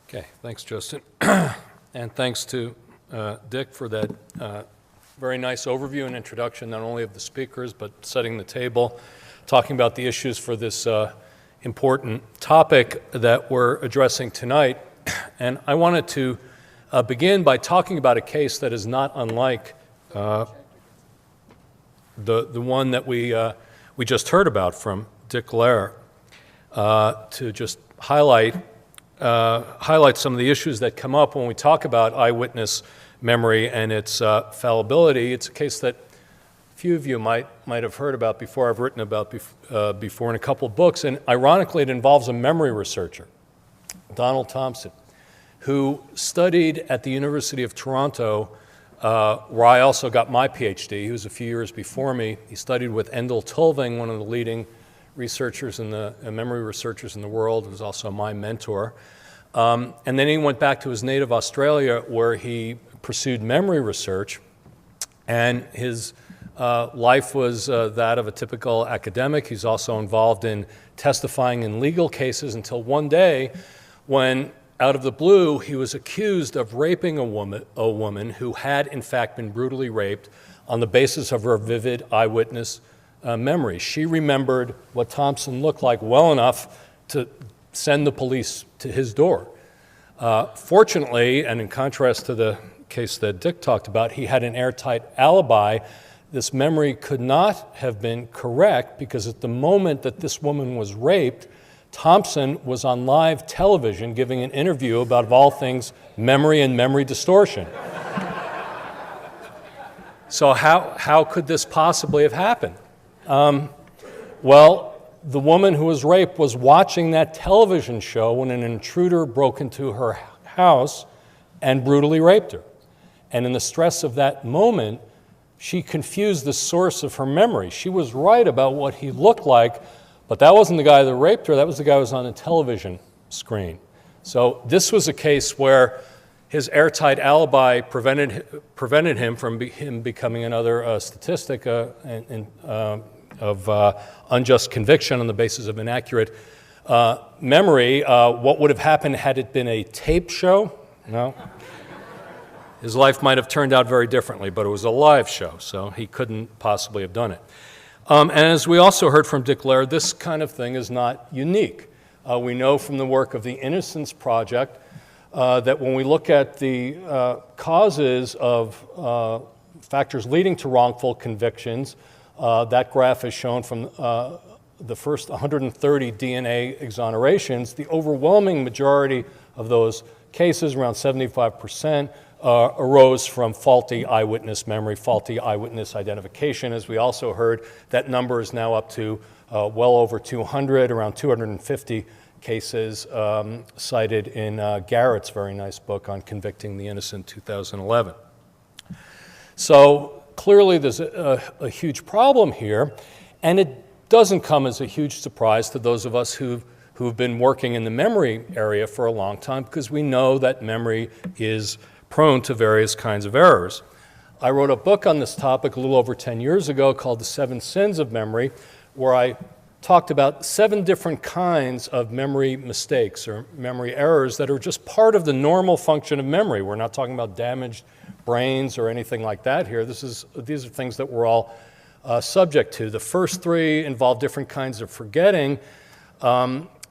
Okay, thanks, Justin. And thanks to Dick for that very nice overview and introduction, not only of the speakers, but setting the table, talking about the issues for this important topic that we're addressing tonight. And I wanted to begin by talking about a case that is not unlike the one that we just heard about from Dick Lair, to just highlight some of the issues that come up when we talk about eyewitness memory and its fallibility. It's a case that a few of you might have heard about before. I've written about before in a couple of books, and ironically it involves a memory researcher, Donald Thompson, who studied at the University of Toronto, where I also got my Ph.D. He was a few years before me. He studied with Endel Tulving, one of the leading researchers in the memory researchers in the world. He was also my mentor. And then he went back to his native Australia, where he pursued memory research, and his life was that of a typical academic. He's also involved in testifying in legal cases until one day when, out of the blue, he was accused of raping a woman who had in fact been brutally raped on the basis of her vivid eyewitness memory. She remembered what Thompson looked like well enough to send the police to his door. Fortunately, and in contrast to the case that Dick talked about, he had an airtight alibi. This memory could not have been correct because at the moment that this woman was raped, Thompson was on live television giving an interview about, of all things, memory and memory distortion. So how could this possibly have happened? Well, the woman who was raped was watching that television show when an intruder broke into her house and brutally raped her. And in the stress of that moment, she confused the source of her memory. She was right about what he looked like, but that wasn't the guy that raped her, that was the guy who was on the television screen. So this was a case where his airtight alibi prevented him from becoming another statistic of unjust conviction on the basis of inaccurate memory. What would have happened had it been a tape show? No. His life might have turned out very differently, but it was a live show, so he couldn't possibly have done it. And as we also heard from Dick Lair, this kind of thing is not unique. We know from the work of the Innocence Project that when we look at the causes of factors leading to wrongful convictions, that graph is shown from the first 130 DNA exonerations. The overwhelming majority of those cases, around 75%, arose from faulty eyewitness memory, faulty eyewitness identification. As we also heard, that number is now up to well over 200, around 250 cases cited in Garrett's very nice book on Convicting the Innocent, 2011. So clearly there's a huge problem here, and it doesn't come as a huge surprise to those of us who've been working in the memory area for a long time, because we know that memory is prone to various kinds of errors. I wrote a book on this topic a little over 10 years ago called The 7 Sins of Memory, where I talked about 7 different kinds of memory mistakes or memory errors that are just part of the normal function of memory. We're not talking about damaged brains or anything like that here. These are things that we're all subject to. The first 3 involve different kinds of forgetting.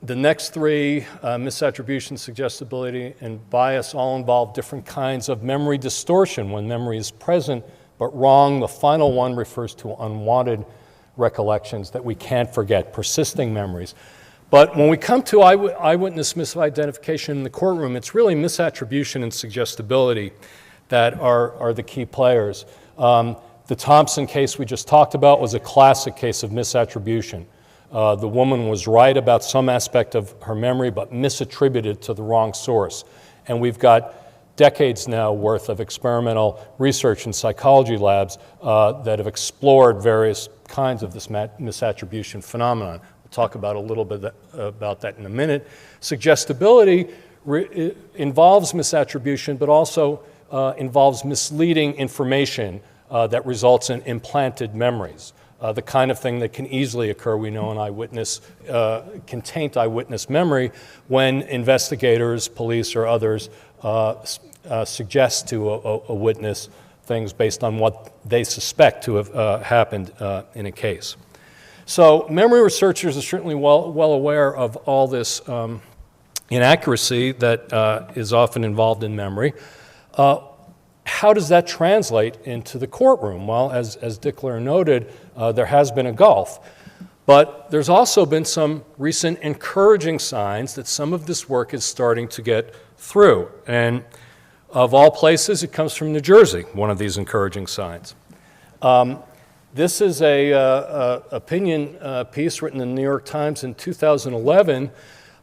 The next 3, misattribution, suggestibility, and bias, all involve different kinds of memory distortion when memory is present but wrong. The final one refers to unwanted recollections that we can't forget, persisting memories. But when we come to eyewitness misidentification in the courtroom, it's really misattribution and suggestibility that are the key players. The Thompson case we just talked about was a classic case of misattribution. The woman was right about some aspect of her memory, but misattributed to the wrong source. And we've got decades now worth of experimental research in psychology labs that have explored various kinds of this misattribution phenomenon. We'll talk about a little bit about that in a minute. Suggestibility involves misattribution, but also involves misleading information that results in implanted memories. the kind of thing that can easily occur, we know, in eyewitness, can taint eyewitness memory when investigators, police, or others suggest to a witness things based on what they suspect to have happened in a case. So memory researchers are certainly well aware of all this inaccuracy that is often involved in memory. How does that translate into the courtroom? Well, as Dickler noted, there has been a gulf. But there's also been some recent encouraging signs that some of this work is starting to get through. And of all places, it comes from New Jersey, one of these encouraging signs. This is a opinion piece written in the New York Times in 2011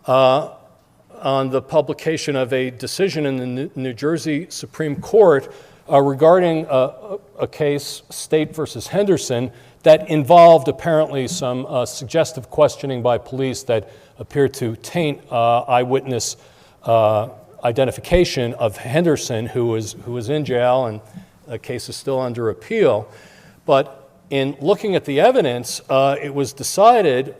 on the publication of a decision in the New Jersey Supreme Court regarding a case, State versus Henderson, that involved apparently some suggestive questioning by police that appeared to taint eyewitness identification of Henderson, who was in jail, and the case is still under appeal. But in looking at the evidence, it was decided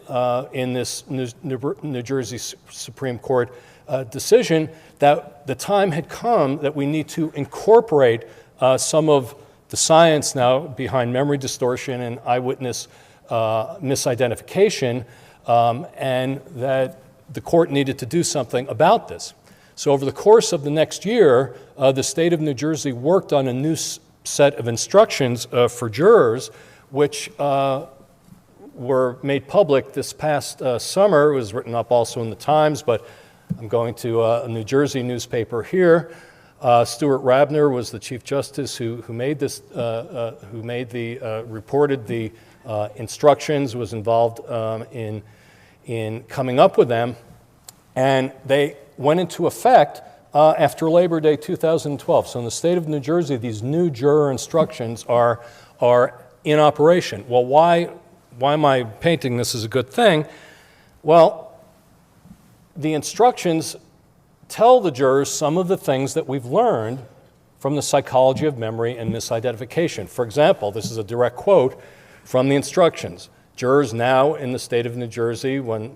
in this New Jersey Supreme Court decision that the time had come that we need to incorporate some of the science now behind memory distortion and eyewitness misidentification, and that the court needed to do something about this. So over the course of the next year, the state of New Jersey worked on a new set of instructions for jurors, which were made public this past summer. It was written up also in the Times, but I'm going to a New Jersey newspaper here. Stuart Rabner was the Chief Justice who made this, reported the instructions, was involved in coming up with them, and they went into effect after Labor Day 2012. So in the state of New Jersey, these new juror instructions are in operation. Well, why am I painting this as a good thing? Well, the instructions tell the jurors some of the things that we've learned from the psychology of memory and misidentification. For example, this is a direct quote from the instructions. Jurors now in the state of New Jersey, when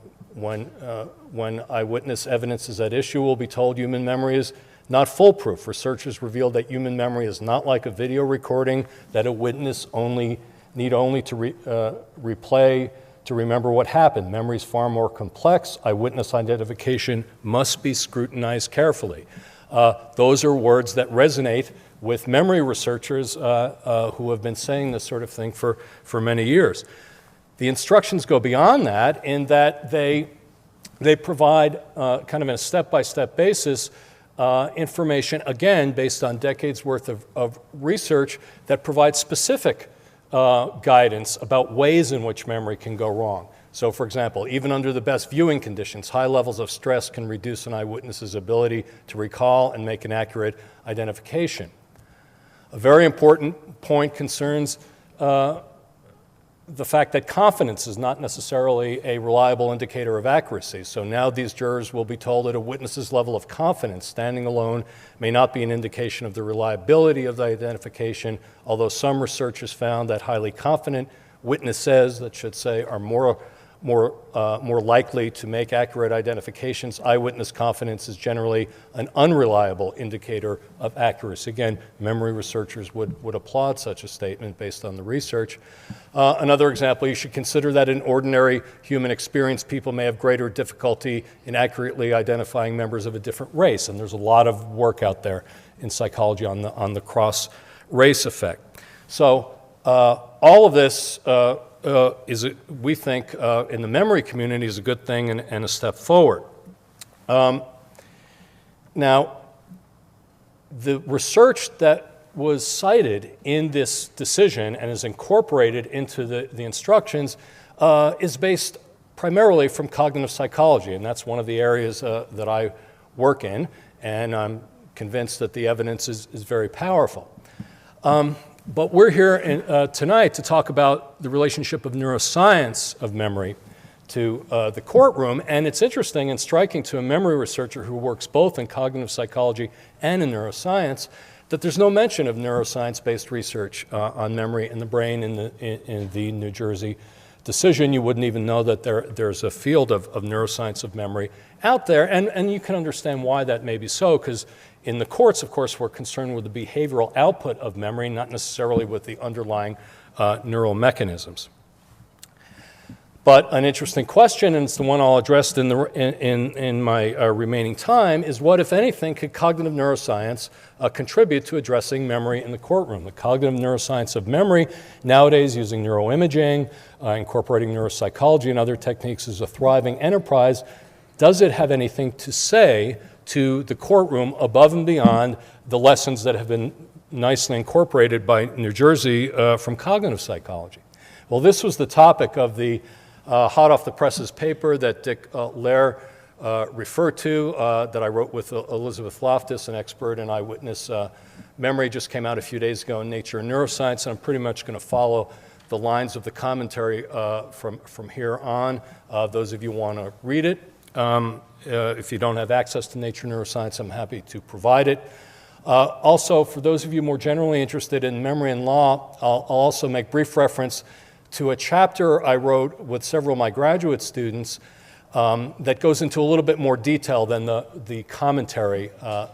eyewitness evidence is at issue, will be told human memory is not foolproof. Research has revealed that human memory is not like a video recording that a witness need only to replay to remember what happened. Memory is far more complex. Eyewitness identification must be scrutinized carefully. Those are words that resonate with memory researchers who have been saying this sort of thing for many years. The instructions go beyond that in that they provide kind of in a step-by-step basis information, again, based on decades worth of research that provides specific guidance about ways in which memory can go wrong. So, for example, even under the best viewing conditions, high levels of stress can reduce an eyewitness's ability to recall and make an accurate identification. A very important point concerns the fact that confidence is not necessarily a reliable indicator of accuracy. So now these jurors will be told that a witness's level of confidence standing alone may not be an indication of the reliability of the identification, although some research has found that highly confident witnesses, that should say, are more likely to make accurate identifications. Eyewitness confidence is generally an unreliable indicator of accuracy. Again, memory researchers would applaud such a statement based on the research. Another example, you should consider that in ordinary human experience, people may have greater difficulty in accurately identifying members of a different race, and there's a lot of work out there in psychology on the cross-race effect. So all of this we think, in the memory community is a good thing and a step forward. Now, the research that was cited in this decision and is incorporated into the instructions is based primarily from cognitive psychology, and that's one of the areas that I work in, and I'm convinced that the evidence is very powerful. But we're here tonight to talk about the relationship of neuroscience of memory to the courtroom, and it's interesting and striking to a memory researcher who works both in cognitive psychology and in neuroscience that there's no mention of neuroscience-based research on memory in the brain in the New Jersey decision. You wouldn't even know that there's a field of neuroscience of memory out there, and you can understand why that may be so, because in the courts, of course, we're concerned with the behavioral output of memory, not necessarily with the underlying neural mechanisms. But an interesting question, and it's the one I'll address in my remaining time, is what, if anything, could cognitive neuroscience contribute to addressing memory in the courtroom? The cognitive neuroscience of memory, nowadays using neuroimaging, incorporating neuropsychology and other techniques, is a thriving enterprise. Does it have anything to say to the courtroom above and beyond the lessons that have been nicely incorporated by New Jersey from cognitive psychology? Well, this was the topic of the hot off the presses paper that Dick Lair referred to, that I wrote with Elizabeth Loftus, an expert in eyewitness memory. Just came out a few days ago in Nature and Neuroscience, and I'm pretty much going to follow the lines of the commentary from here on. Those of you who want to read it, if you don't have access to Nature and Neuroscience, I'm happy to provide it. Also, for those of you more generally interested in memory and law, I'll also make brief reference to a chapter I wrote with several of my graduate students that goes into a little bit more detail than the commentary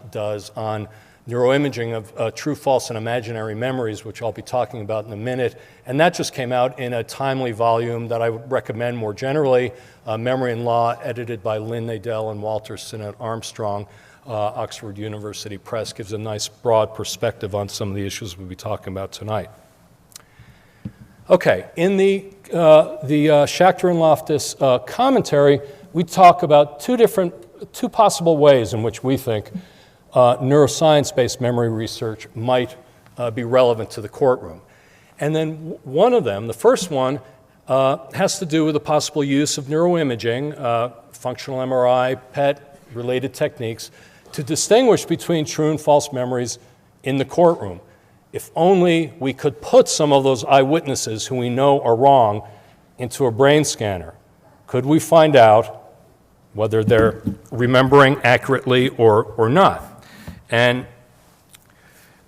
does on neuroimaging of true, false, and imaginary memories, which I'll be talking about in a minute. And that just came out in a timely volume that I would recommend more generally, Memory and Law, edited by Lynn Nadell and Walter Sinnott Armstrong. Oxford University Press gives a nice broad perspective on some of the issues we'll be talking about tonight. Okay, in the Schacter and Loftus commentary, we talk about two possible ways in which we think neuroscience-based memory research might be relevant to the courtroom. And then one of them, the first one, has to do with the possible use of neuroimaging, functional MRI, PET-related techniques, to distinguish between true and false memories in the courtroom. If only we could put some of those eyewitnesses who we know are wrong into a brain scanner, could we find out whether they're remembering accurately or not? And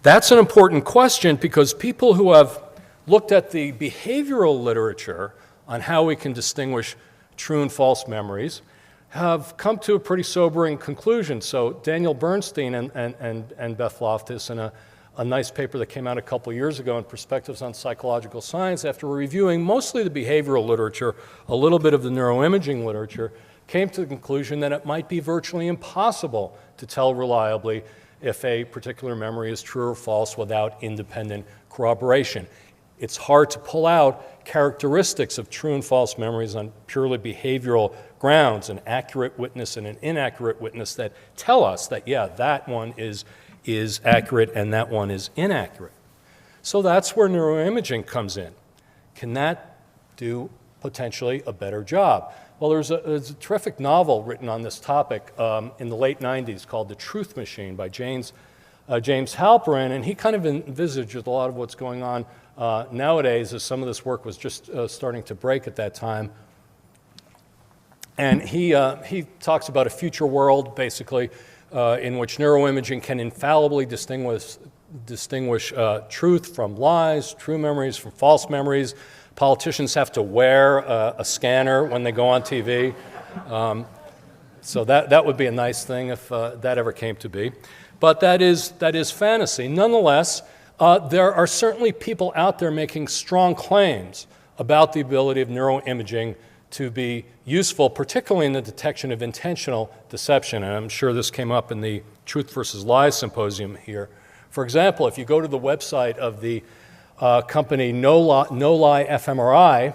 that's an important question, because people who have looked at the behavioral literature on how we can distinguish true and false memories have come to a pretty sobering conclusion. So Daniel Bernstein and Beth Loftus, in a nice paper that came out a couple years ago in Perspectives on Psychological Science, after reviewing mostly the behavioral literature, a little bit of the neuroimaging literature, came to the conclusion that it might be virtually impossible to tell reliably if a particular memory is true or false without independent corroboration. It's hard to pull out characteristics of true and false memories on purely behavioral grounds, an accurate witness and an inaccurate witness, that tell us that, yeah, that one is accurate and that one is inaccurate. So that's where neuroimaging comes in. Can that do potentially a better job? Well, there's a terrific novel written on this topic in the late 90s called The Truth Machine by James Halperin, and he kind of envisaged a lot of what's going on nowadays, as some of this work was just starting to break at that time. And he talks about a future world, basically, in which neuroimaging can infallibly distinguish truth from lies, true memories from false memories. Politicians have to wear a scanner when they go on TV. So that would be a nice thing if that ever came to be. But that is fantasy. Nonetheless, there are certainly people out there making strong claims about the ability of neuroimaging to be useful, particularly in the detection of intentional deception. And I'm sure this came up in the Truth versus Lies symposium here. For example, if you go to the website of the company No Lie fMRI,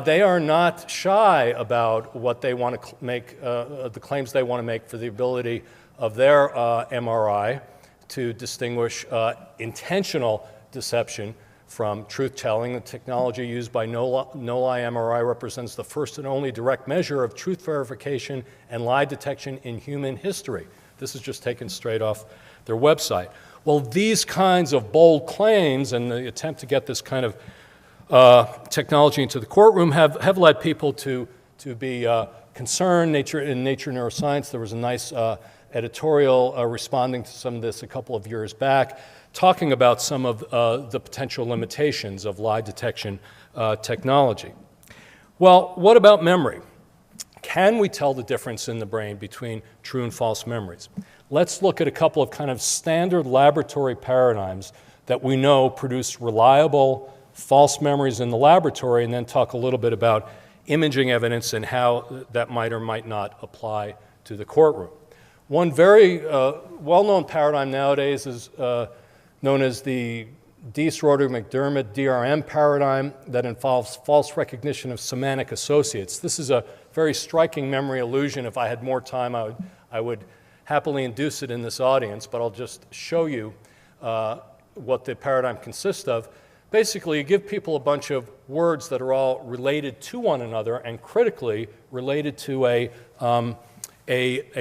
they are not shy about what they want to make, the claims they want to make for the ability of their MRI to distinguish intentional deception from truth-telling. The technology used by No Lie MRI represents the first and only direct measure of truth verification and lie detection in human history. This is just taken straight off their website. Well, these kinds of bold claims and the attempt to get this kind of technology into the courtroom have led people to be concerned. In Nature Neuroscience, there was a nice editorial responding to some of this a couple of years back, talking about some of the potential limitations of lie detection technology. Well, what about memory? Can we tell the difference in the brain between true and false memories? Let's look at a couple of kind of standard laboratory paradigms that we know produce reliable false memories in the laboratory, and then talk a little bit about imaging evidence and how that might or might not apply to the courtroom. One very well-known paradigm nowadays is known as the Schroeder-McDermott DRM paradigm that involves false recognition of semantic associates. This is a very striking memory illusion. If I had more time, I would happily induce it in this audience, but I'll just show you what the paradigm consists of. Basically, you give people a bunch of words that are all related to one another and critically related to a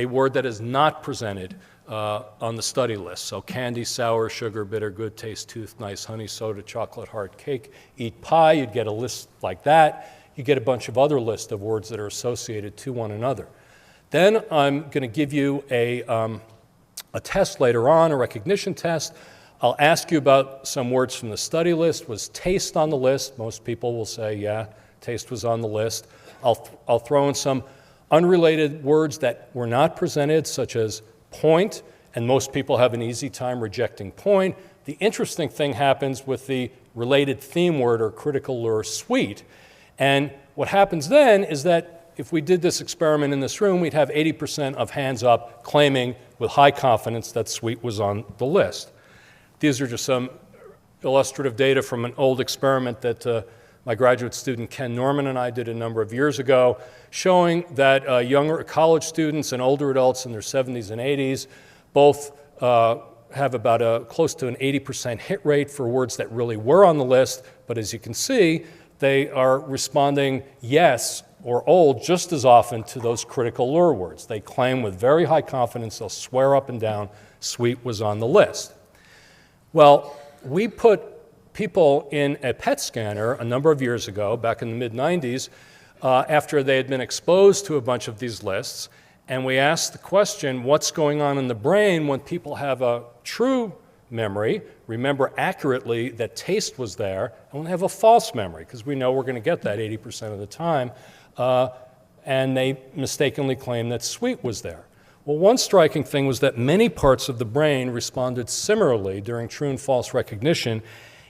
word that is not presented on the study list. So candy, sour, sugar, bitter, good, taste, tooth, nice, honey, soda, chocolate, heart, cake, eat pie. You'd get a list like that. You get a bunch of other lists of words that are associated to one another. Then I'm going to give you a test later on, a recognition test. I'll ask you about some words from the study list. Was taste on the list? Most people will say, yeah, taste was on the list. I'll throw in some unrelated words that were not presented, such as point, and most people have an easy time rejecting point. The interesting thing happens with the related theme word or critical lure, sweet. And what happens then is that if we did this experiment in this room, we'd have 80% of hands up claiming with high confidence that sweet was on the list. These are just some illustrative data from an old experiment that my graduate student Ken Norman and I did a number of years ago, showing that younger college students and older adults in their 70s and 80s both have about close to an 80% hit rate for words that really were on the list, but as you can see, they are responding yes or old just as often to those critical lure words. They claim with very high confidence, they'll swear up and down, sweet was on the list. Well, we put people in a PET scanner a number of years ago, back in the mid-90s, after they had been exposed to a bunch of these lists, and we asked the question, what's going on in the brain when people have a true memory, remember accurately that taste was there, and when they have a false memory, because we know we're going to get that 80% of the time, and they mistakenly claim that sweet was there. Well, one striking thing was that many parts of the brain responded similarly during true and false recognition,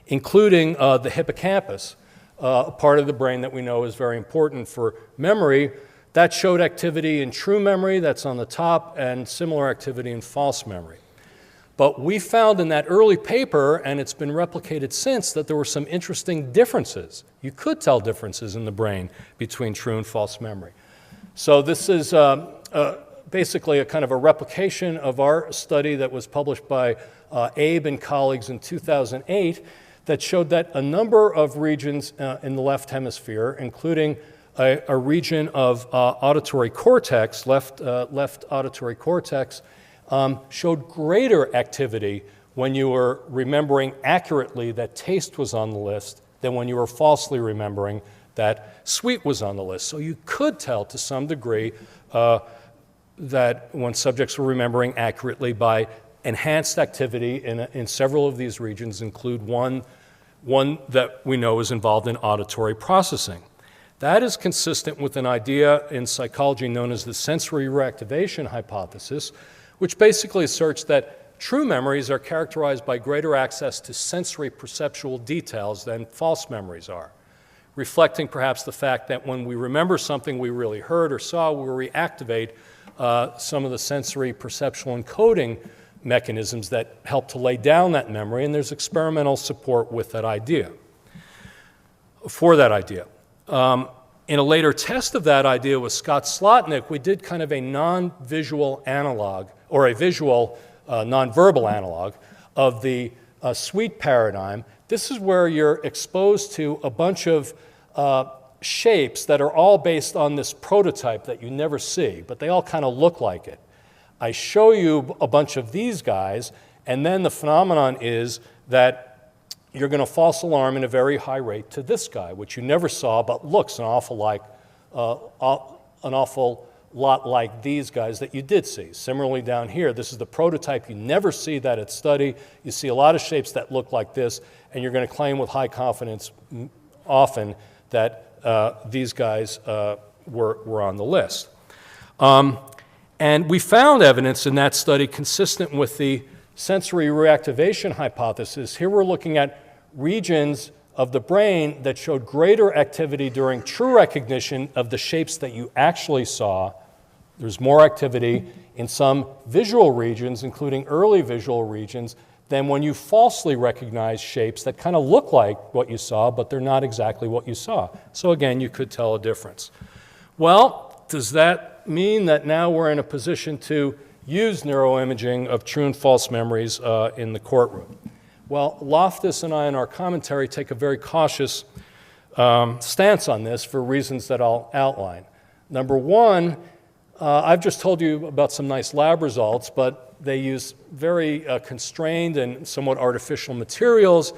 including the hippocampus, a part of the brain that we know is very important for memory. That showed activity in true memory, that's on the top, and similar activity in false memory. But we found in that early paper, and it's been replicated since, that there were some interesting differences. You could tell differences in the brain between true and false memory. So this is basically a kind of a replication of our study that was published by Abe and colleagues in 2008 that showed that a number of regions in the left hemisphere, including a region of auditory cortex, left auditory cortex, showed greater activity when you were remembering accurately that taste was on the list than when you were falsely remembering that sweet was on the list. So you could tell to some degree that when subjects were remembering accurately by enhanced activity in several of these regions, include one that we know is involved in auditory processing. That is consistent with an idea in psychology known as the sensory reactivation hypothesis, which basically asserts that true memories are characterized by greater access to sensory perceptual details than false memories are, reflecting perhaps the fact that when we remember something we really heard or saw, we reactivate some of the sensory perceptual encoding mechanisms that help to lay down that memory, and there's experimental support with that idea, for that idea. In a later test of that idea with Scott Slotnick, we did kind of a non-visual analog, or a visual non-verbal analog of the sweet paradigm. This is where you're exposed to a bunch of shapes that are all based on this prototype that you never see, but they all kind of look like it. I show you a bunch of these guys, and then the phenomenon is that you're going to false alarm in a very high rate to this guy, which you never saw but looks an awful lot like these guys that you did see. Similarly down here, this is the prototype. You never see that at study. You see a lot of shapes that look like this, and you're going to claim with high confidence often that these guys were on the list. And we found evidence in that study consistent with the sensory reactivation hypothesis. Here we're looking at regions of the brain that showed greater activity during true recognition of the shapes that you actually saw. There's more activity in some visual regions, including early visual regions, than when you falsely recognize shapes that kind of look like what you saw, but they're not exactly what you saw. So again, you could tell a difference. Well, does that mean that now we're in a position to use neuroimaging of true and false memories in the courtroom? Well, Loftus and I in our commentary take a very cautious stance on this for reasons that I'll outline. Number one, I've just told you about some nice lab results, but they use very constrained and somewhat artificial materials.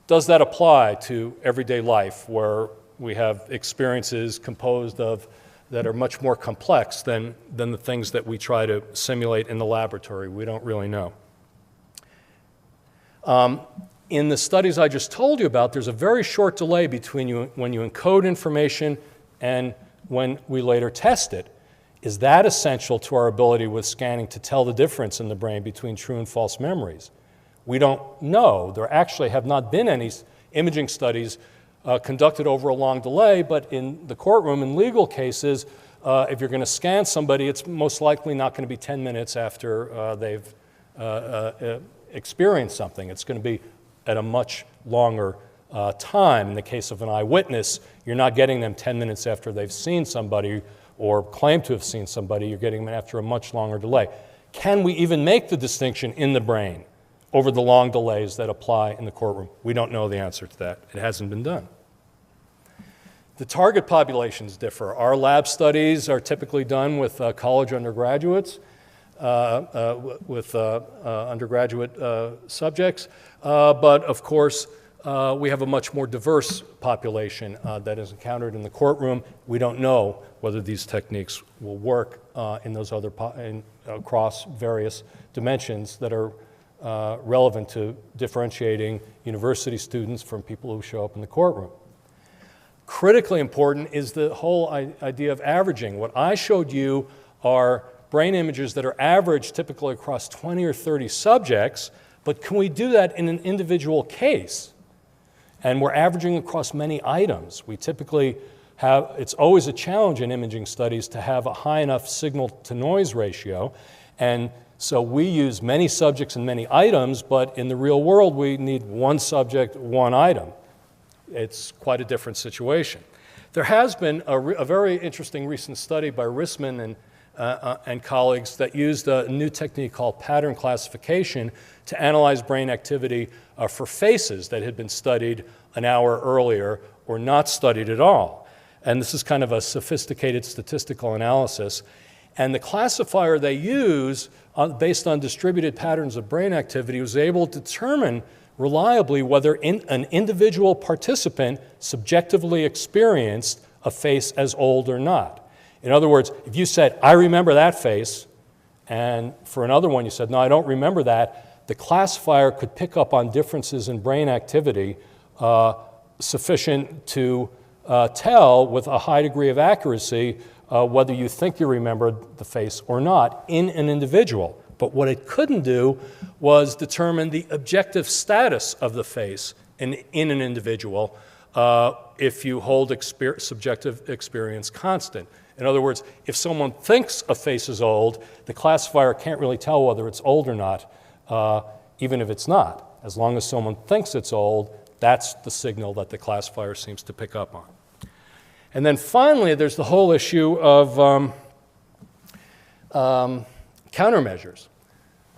Does that apply to everyday life where we have experiences composed of that are much more complex than the things that we try to simulate in the laboratory? We don't really know. In the studies I just told you about, there's a very short delay between when you encode information and when we later test it. Is that essential to our ability with scanning to tell the difference in the brain between true and false memories? We don't know. There actually have not been any imaging studies conducted over a long delay, but in the courtroom, in legal cases, if you're going to scan somebody, it's most likely not going to be 10 minutes after they've experienced something. It's going to be at a much longer time. In the case of an eyewitness, you're not getting them 10 minutes after they've seen somebody or claim to have seen somebody. You're getting them after a much longer delay. Can we even make the distinction in the brain over the long delays that apply in the courtroom? We don't know the answer to that. It hasn't been done. The target populations differ. Our lab studies are typically done with college undergraduates, with undergraduate subjects, but of course we have a much more diverse population that is encountered in the courtroom. We don't know whether these techniques will work in those other across various dimensions that are relevant to differentiating university students from people who show up in the courtroom. Critically important is the whole idea of averaging. What I showed you are brain images that are averaged typically across 20 or 30 subjects, but can we do that in an individual case? And we're averaging across many items. We typically have, it's always a challenge in imaging studies to have a high enough signal-to-noise ratio, and so we use many subjects and many items, but in the real world we need one subject, one item. It's quite a different situation. There has been a very interesting recent study by Rissman and colleagues that used a new technique called pattern classification to analyze brain activity for faces that had been studied an hour earlier or not studied at all. And this is kind of a sophisticated statistical analysis. And the classifier they use, based on distributed patterns of brain activity, was able to determine reliably whether an individual participant subjectively experienced a face as old or not. In other words, if you said, I remember that face, and for another one you said, no, I don't remember that, the classifier could pick up on differences in brain activity sufficient to tell with a high degree of accuracy whether you think you remembered the face or not in an individual. But what it couldn't do was determine the objective status of the face in an individual if you hold subjective experience constant. In other words, if someone thinks a face is old, the classifier can't really tell whether it's old or not, even if it's not. As long as someone thinks it's old, that's the signal that the classifier seems to pick up on. And then finally, there's the whole issue of countermeasures.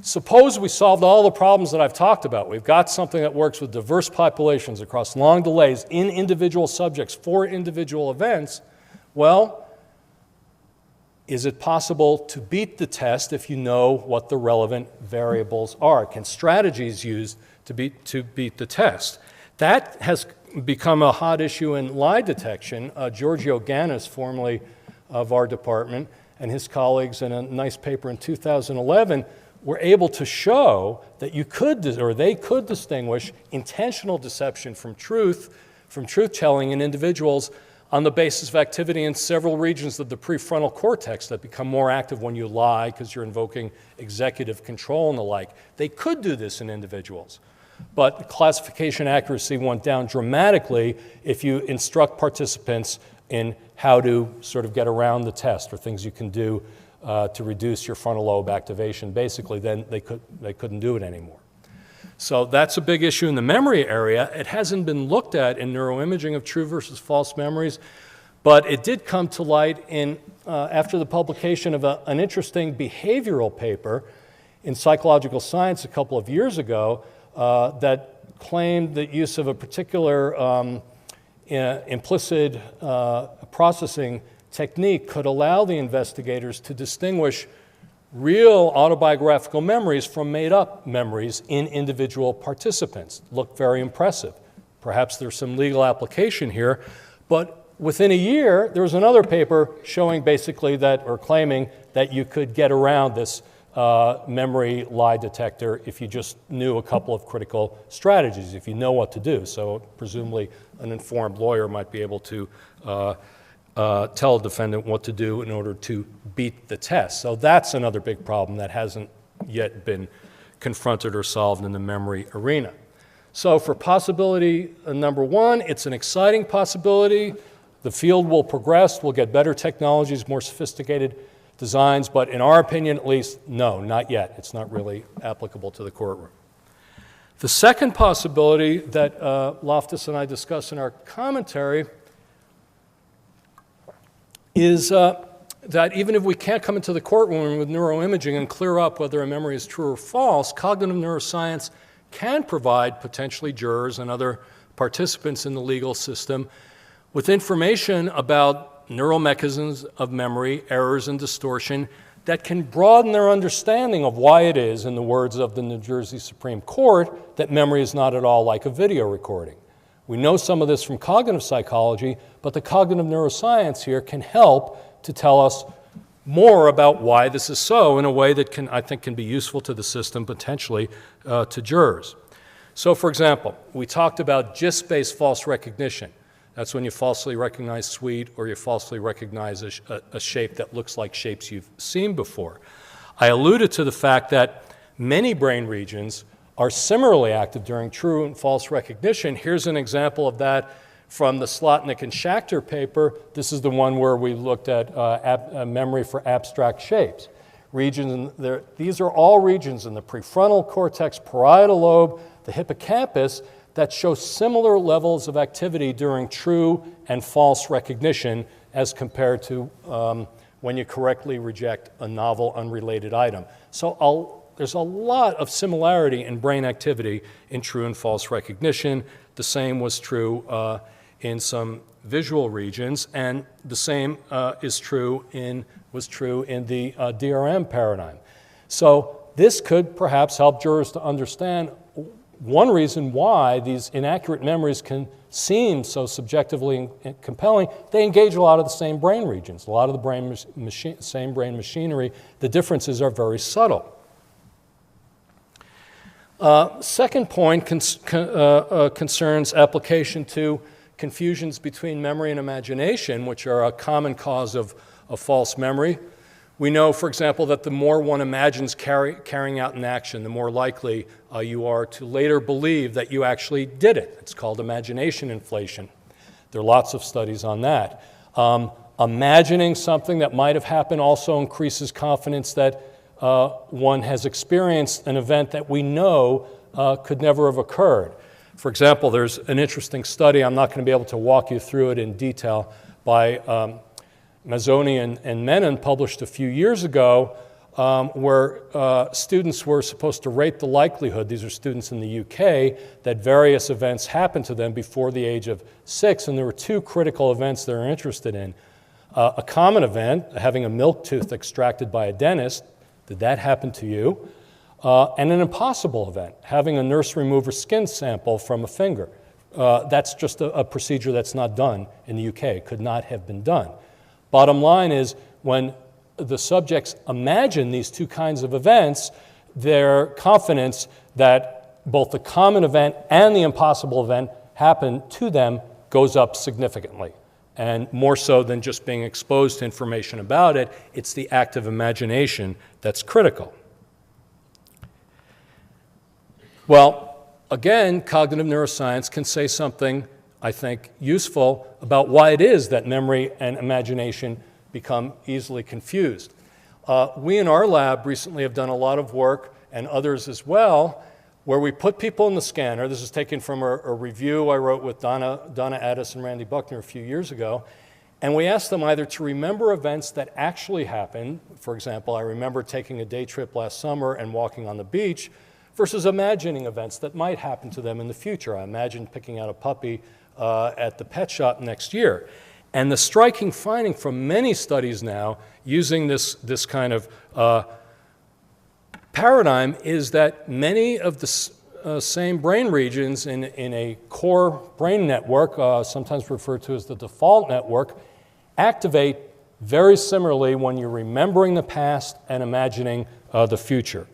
Suppose we solved all the problems that I've talked about. We've got something that works with diverse populations across long delays in individual subjects for individual events. Well, is it possible to beat the test if you know what the relevant variables are? Can strategies used to beat the test? That has become a hot issue in lie detection. Giorgio Ganis, formerly of our department, and his colleagues in a nice paper in 2011 were able to show that they could distinguish intentional deception from truth-telling in individuals on the basis of activity in several regions of the prefrontal cortex that become more active when you lie because you're invoking executive control and the like. They could do this in individuals, but classification accuracy went down dramatically if you instruct participants in how to sort of get around the test or things you can do to reduce your frontal lobe activation. Basically, then they couldn't do it anymore. So that's a big issue in the memory area. It hasn't been looked at in neuroimaging of true versus false memories, but it did come to light after the publication of an interesting behavioral paper in Psychological Science a couple of years ago that claimed the use of a particular implicit processing technique could allow the investigators to distinguish real autobiographical memories from made-up memories in individual participants. Looked very impressive. Perhaps there's some legal application here, but within a year, there was another paper showing basically that, or claiming that you could get around this memory lie detector if you just knew a couple of critical strategies, if you know what to do. So presumably an informed lawyer might be able to tell a defendant what to do in order to beat the test. So that's another big problem that hasn't yet been confronted or solved in the memory arena. So for possibility number one, it's an exciting possibility. The field will progress, we'll get better technologies, more sophisticated designs, but in our opinion at least, no, not yet. It's not really applicable to the courtroom. The second possibility that Loftus and I discuss in our commentary is that even if we can't come into the courtroom with neuroimaging and clear up whether a memory is true or false, cognitive neuroscience can provide potentially jurors and other participants in the legal system with information about neural mechanisms of memory, errors, and distortion that can broaden their understanding of why it is, in the words of the New Jersey Supreme Court, that memory is not at all like a video recording. We know some of this from cognitive psychology, but the cognitive neuroscience here can help to tell us more about why this is so in a way that I think can be useful to the system, potentially to jurors. So for example, we talked about gist-based false recognition. That's when you falsely recognize sweet or you falsely recognize a shape that looks like shapes you've seen before. I alluded to the fact that many brain regions are similarly active during true and false recognition. Here's an example of that from the Slotnick and Schacter paper. This is the one where we looked at memory for abstract shapes. These are all regions in the prefrontal cortex, parietal lobe, the hippocampus that show similar levels of activity during true and false recognition as compared to when you correctly reject a novel, unrelated item. So there's a lot of similarity in brain activity in true and false recognition. The same was true in some visual regions, and the same was true in the DRM paradigm. So this could perhaps help jurors to understand one reason why these inaccurate memories can seem so subjectively compelling. They engage a lot of the same brain regions, a lot of the same brain machinery. The differences are very subtle. Second point concerns application to confusions between memory and imagination, which are a common cause of false memory. We know, for example, that the more one imagines carrying out an action, the more likely you are to later believe that you actually did it. It's called imagination inflation. There are lots of studies on that. Imagining something that might have happened also increases confidence that one has experienced an event that we know could never have occurred. For example, there's an interesting study, I'm not going to be able to walk you through it in detail, by Mazzoni and Menon, published a few years ago, where students were supposed to rate the likelihood, these are students in the UK, that various events happened to them before the age of 6, and there were two critical events they're interested in. A common event, having a milk tooth extracted by a dentist, did that happen to you? And an impossible event, having a nurse remove a skin sample from a finger. That's just a procedure that's not done in the UK. It could not have been done. Bottom line is, when the subjects imagine these two kinds of events, their confidence that both the common event and the impossible event happen to them goes up significantly. And more so than just being exposed to information about it, it's the active imagination that's critical. Well, again, cognitive neuroscience can say something, I think, useful about why it is that memory and imagination become easily confused. We in our lab recently have done a lot of work, and others as well, where we put people in the scanner. This is taken from a review I wrote with Donna Addis and Randy Buckner a few years ago. And we asked them either to remember events that actually happened. For example, I remember taking a day trip last summer and walking on the beach, versus imagining events that might happen to them in the future. I imagined picking out a puppy at the pet shop next year. And the striking finding from many studies now using this kind of paradigm is that many of the same brain regions in a core brain network, sometimes referred to as the default network, activate very similarly when you're remembering the past and imagining the future.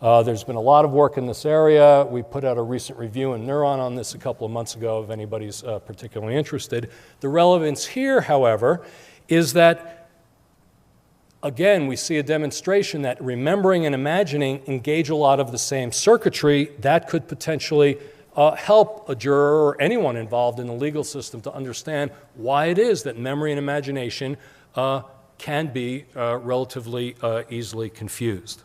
There's been a lot of work in this area. We put out a recent review in Neuron on this a couple of months ago if anybody's particularly interested. The relevance here, however, is that, again, we see a demonstration that remembering and imagining engage a lot of the same circuitry that could potentially help a juror or anyone involved in the legal system to understand why it is that memory and imagination can be relatively easily confused.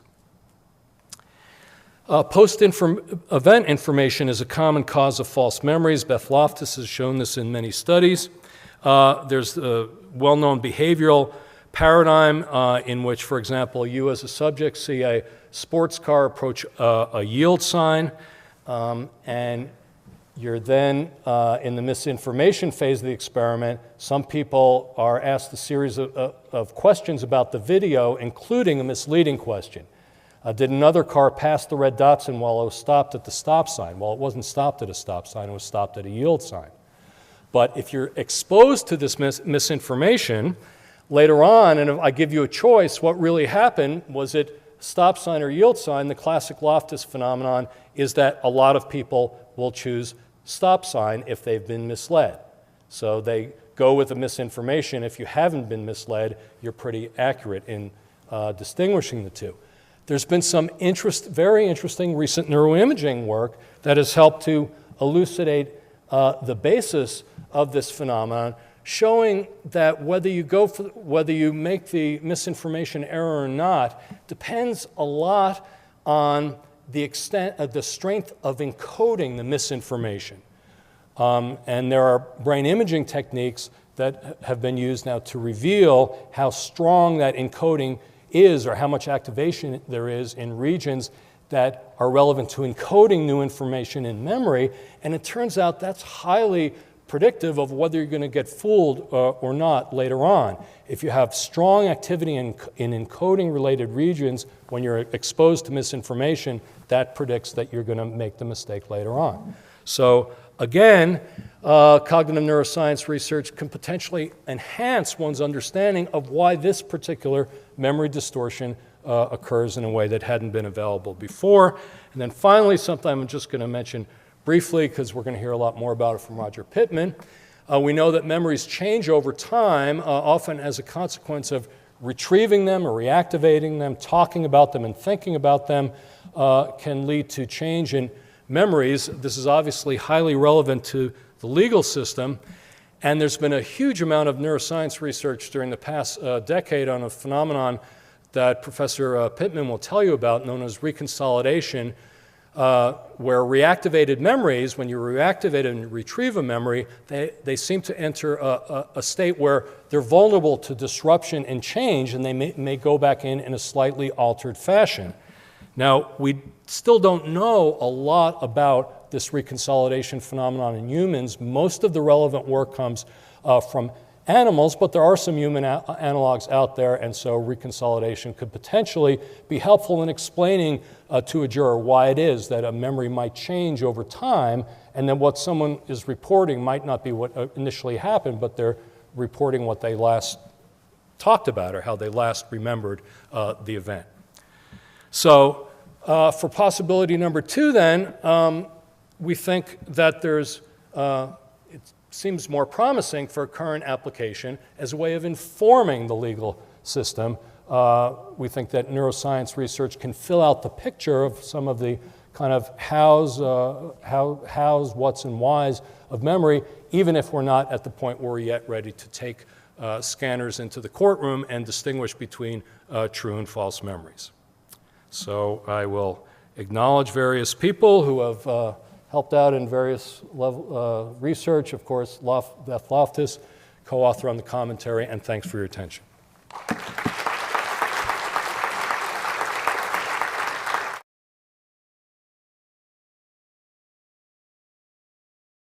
Post-event information is a common cause of false memories. Beth Loftus has shown this in many studies. There's a well-known behavioral paradigm in which, for example, you as a subject see a sports car approach a yield sign, and you're then in the misinformation phase of the experiment. Some people are asked a series of questions about the video, including a misleading question. Did another car pass the red Datsun while it was stopped at the stop sign? Well, it wasn't stopped at a stop sign, it was stopped at a yield sign. But if you're exposed to this misinformation, later on, and if I give you a choice, what really happened, was it stop sign or yield sign? The classic Loftus phenomenon is that a lot of people will choose stop sign if they've been misled. So they go with the misinformation. If you haven't been misled, you're pretty accurate in distinguishing the two. There's been some very interesting recent neuroimaging work that has helped to elucidate the basis of this phenomenon, showing that whether you make the misinformation error or not depends a lot on the extent of the strength of encoding the misinformation. And there are brain imaging techniques that have been used now to reveal how strong that encoding is, or how much activation there is in regions that are relevant to encoding new information in memory. And it turns out that's highly predictive of whether you're going to get fooled or not later on. If you have strong activity in encoding related regions when you're exposed to misinformation, that predicts that you're going to make the mistake later on. So again, cognitive neuroscience research can potentially enhance one's understanding of why this particular memory distortion occurs in a way that hadn't been available before. And then finally, something I'm just going to mention briefly, because we're going to hear a lot more about it from Roger Pittman. We know that memories change over time, often as a consequence of retrieving them or reactivating them, talking about them and thinking about them can lead to change in memories. This is obviously highly relevant to the legal system, and there's been a huge amount of neuroscience research during the past decade on a phenomenon that Professor Pittman will tell you about, known as reconsolidation, where reactivated memories, when you reactivate and retrieve a memory, they seem to enter a state where they're vulnerable to disruption and change, and they may go back in a slightly altered fashion. Now, we still don't know a lot about this reconsolidation phenomenon in humans. Most of the relevant work comes from animals, but there are some human analogs out there, and so reconsolidation could potentially be helpful in explaining to a juror why it is that a memory might change over time, and then what someone is reporting might not be what initially happened, but they're reporting what they last talked about or how they last remembered the event. So for possibility number 2 then, we think that there's, it seems more promising for current application as a way of informing the legal system. We think that neuroscience research can fill out the picture of some of the kind of hows, whats, and whys of memory, even if we're not at the point where we're yet ready to take scanners into the courtroom and distinguish between true and false memories. So I will acknowledge various people who have helped out in various research. Of course, Beth Loftus, co-author on the commentary, and thanks for your attention.